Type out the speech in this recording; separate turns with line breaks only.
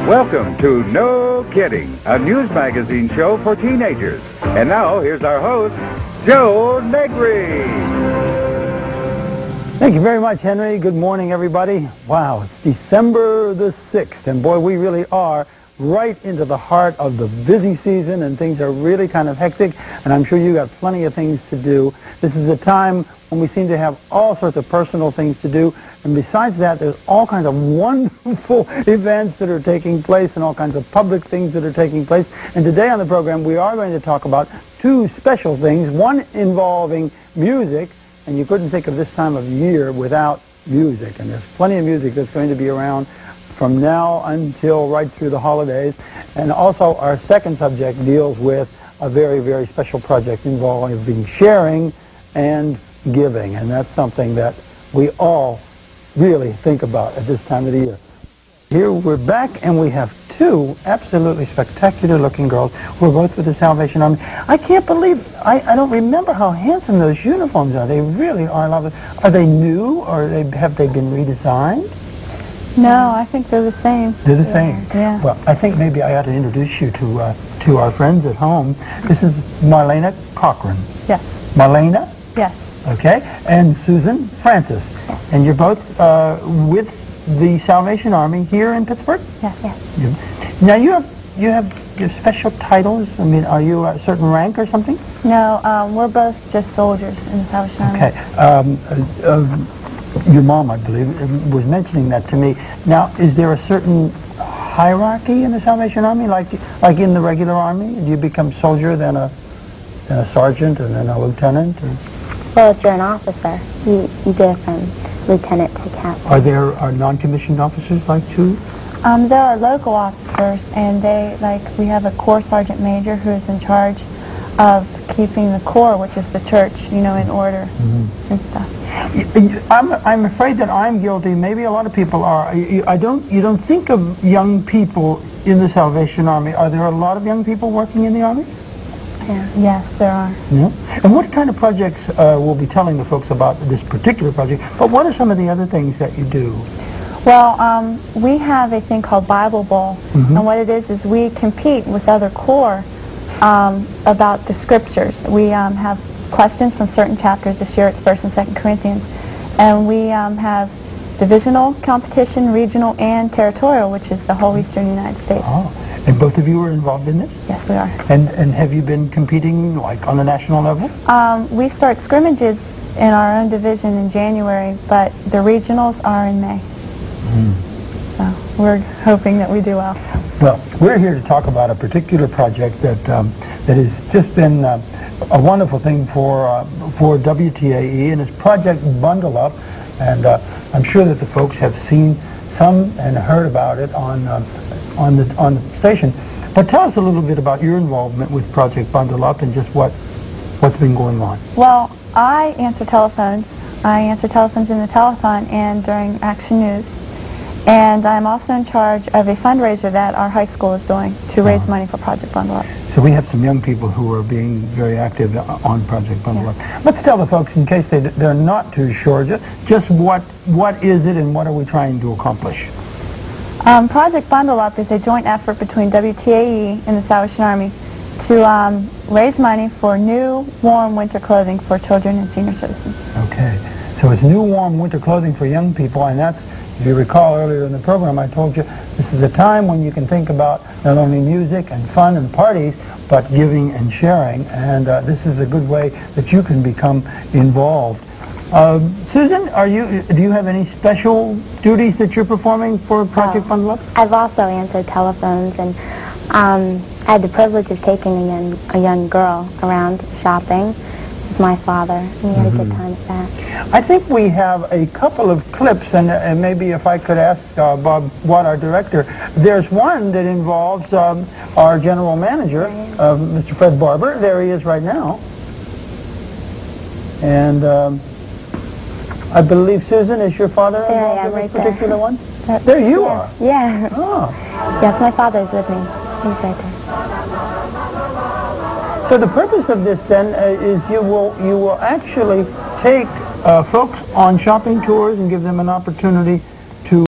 Welcome to No Kidding, a news magazine show for teenagers. And now, here's our host, Joe Negri.
Thank you very much, Henry. Good morning, everybody. Wow, it's December the 6th, and boy, we really are right into the heart of the busy season, and things are really kind of hectic, and I'm sure you got plenty of things to do. This is a time when we seem to have all sorts of personal things to do, and besides that, there's all kinds of wonderful events that are taking place and all kinds of public things that are taking place. And today on the program, we are going to talk about two special things, one involving music, and you couldn't think of this time of year without music, and there's plenty of music that's going to be around from now until right through the holidays. And also our second subject deals with a very, very special project involving sharing and giving, and that's something that we all really think about at this time of the year. Here we're back, and we have two absolutely spectacular looking girls who are both with the Salvation Army. I can't believe, I don't remember how handsome those uniforms are. They really are lovely. Are they new, or have they been redesigned?
No, I think they're the same.
They're the same?
Yeah.
Well, I think maybe I ought to introduce you to our friends at home. This is Marlena Cochran.
Yes.
Marlena?
Yes.
Okay. And Susan Francis.
Yes.
And you're both with the Salvation Army here in Pittsburgh?
Yes. Yes.
Now you have special titles? I mean, are you a certain rank or something?
No, we're both just soldiers in the Salvation Army.
Okay. Your mom, I believe, was mentioning that to me. Now, is there a certain hierarchy in the Salvation Army, like in the regular Army? Do you become soldier, then a sergeant, and then a lieutenant? Or?
Well, if you're an officer, you go from lieutenant to captain.
Are there non-commissioned officers like too?
There are local officers, and we have a Corps Sergeant Major who is in charge of keeping the Corps, which is the church, in order and stuff.
I'm afraid that I'm guilty. Maybe a lot of people are. You don't think of young people in the Salvation Army. Are there a lot of young people working in the Army?
Yeah. Yes, there are.
Yeah. And what kind of projects, we'll be telling the folks about this particular project, but what are some of the other things that you do?
Well, we have a thing called Bible Bowl, and what it is we compete with other Corps about the scriptures. We have questions from certain chapters this year. It's 1st and 2nd Corinthians, and we have divisional competition, regional, and territorial, which is the whole eastern United States.
Oh, and both of you are involved in this?
Yes, we are.
And have you been competing like on the national level?
We start scrimmages in our own division in January, but the regionals are in May. So we're hoping that we do well.
Well, we're here to talk about a particular project that has just been a wonderful thing for WTAE, and it's Project Bundle Up, and I'm sure that the folks have seen some and heard about it on the station. But tell us a little bit about your involvement with Project Bundle Up and just what's been going on.
Well, I answer telephones. I answer telephones in the telethon and during Action News. And I'm also in charge of a fundraiser that our high school is doing to raise money for Project Bundle Up.
So we have some young people who are being very active on Project Bundle Up. Let's tell the folks, in case they're not too sure, just what is it and what are we trying to accomplish?
Project Bundle Up is a joint effort between WTAE and the Salvation Army to raise money for new, warm winter clothing for children and senior citizens.
Okay. So it's new, warm winter clothing for young people, and that's, if you recall earlier in the program, I told you this is a time when you can think about not only music and fun and parties, but giving and sharing, and this is a good way that you can become involved. Susan, do you have any special duties that you're performing for Project Bundle Up?
I've also answered telephones, and I had the privilege of taking a young girl around shopping with my father, and we had a good time at that.
I think we have a couple of clips, and maybe if I could ask Bob Watt, our director, there's one that involves our general manager, Mr. Fred Barber. There he is right now. And I believe, Susan, is your father involved in this particular one? There you are.
Yeah.
Oh.
Yes, my father's with me. He's right there.
So the purpose of this then is you will actually take folks on shopping tours and give them an opportunity